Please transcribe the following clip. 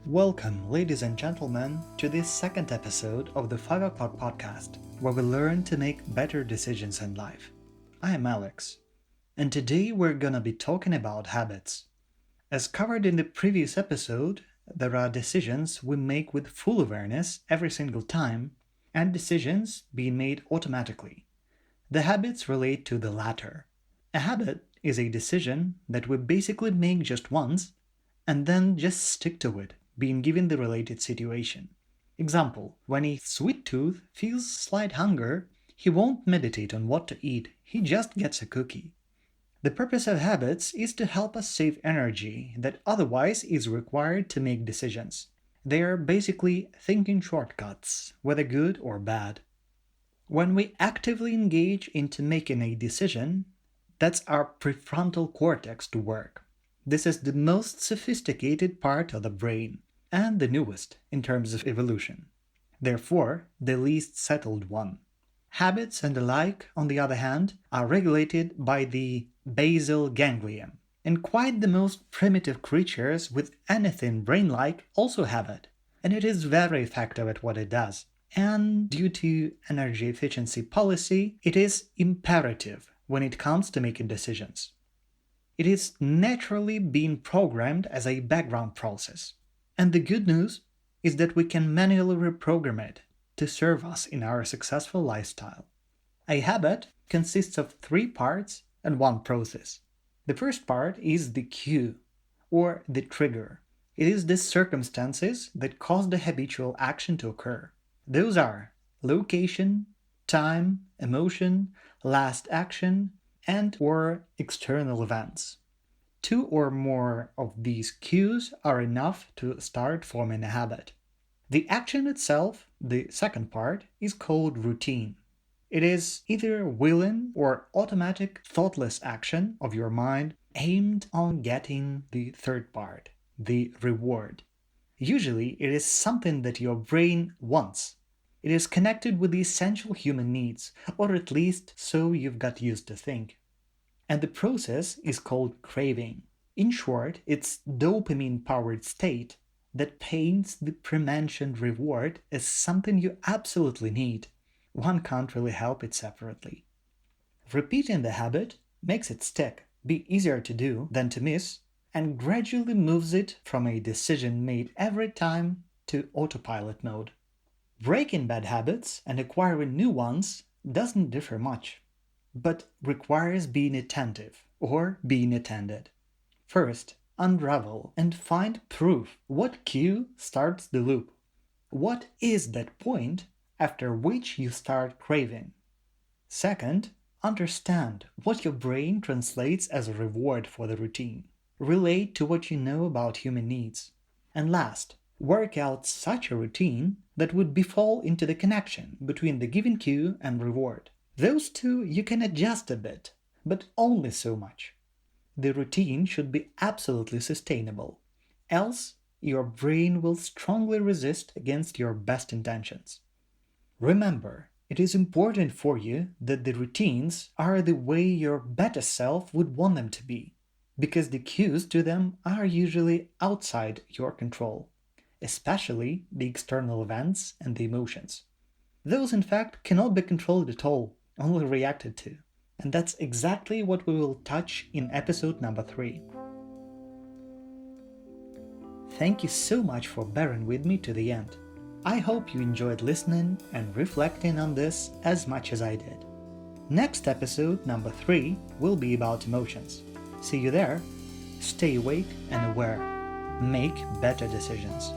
Welcome, ladies and gentlemen, to this second episode of the 5 O'Clock Podcast, where we learn to make better decisions in life. I am Alex, and today we're gonna be talking about habits. As covered in the previous episode, there are decisions we make with full awareness every single time, and decisions being made automatically. The habits relate to the latter. A habit is a decision that we basically make just once, and then just stick to it, being given the related situation. Example, when a sweet tooth feels slight hunger, he won't meditate on what to eat, he just gets a cookie. The purpose of habits is to help us save energy that otherwise is required to make decisions. They are basically thinking shortcuts, whether good or bad. When we actively engage into making a decision, that's our prefrontal cortex to work. This is the most sophisticated part of the brain, and the newest in terms of evolution. Therefore, the least settled one. Habits and the like, on the other hand, are regulated by the basal ganglion. And quite the most primitive creatures with anything brain-like also have it. And it is very effective at what it does. And due to energy efficiency policy, it is imperative when it comes to making decisions. It is naturally being programmed as a background process. And the good news is that we can manually reprogram it to serve us in our successful lifestyle. A habit consists of 3 parts and 1 process. The first part is the cue, or the trigger. It is the circumstances that cause the habitual action to occur. Those are location, time, emotion, last action, and/or external events. 2 or more of these cues are enough to start forming a habit. The action itself, the second part, is called routine. It is either willing or automatic thoughtless action of your mind aimed on getting the third part, the reward. Usually it is something that your brain wants. It is connected with the essential human needs, or at least so you've got used to think. And the process is called craving. In short, it's dopamine-powered state that paints the pre-mentioned reward as something you absolutely need. One can't really help it separately. Repeating the habit makes it stick, be easier to do than to miss, and gradually moves it from a decision made every time to autopilot mode. Breaking bad habits and acquiring new ones doesn't differ much, but requires being attentive or being attended. First, unravel and find proof what cue starts the loop. What is that point after which you start craving? Second, understand what your brain translates as a reward for the routine. Relate to what you know about human needs. And last, work out such a routine that would befall into the connection between the given cue and reward. Those two you can adjust a bit, but only so much. The routine should be absolutely sustainable, else your brain will strongly resist against your best intentions. Remember, it is important for you that the routines are the way your better self would want them to be, because the cues to them are usually outside your control, especially the external events and the emotions. Those, in fact, cannot be controlled at all, only reacted to. And that's exactly what we will touch in episode number 3. Thank you so much for bearing with me to the end. I hope you enjoyed listening and reflecting on this as much as I did. Next episode, number 3, will be about emotions. See you there. Stay awake and aware. Make better decisions.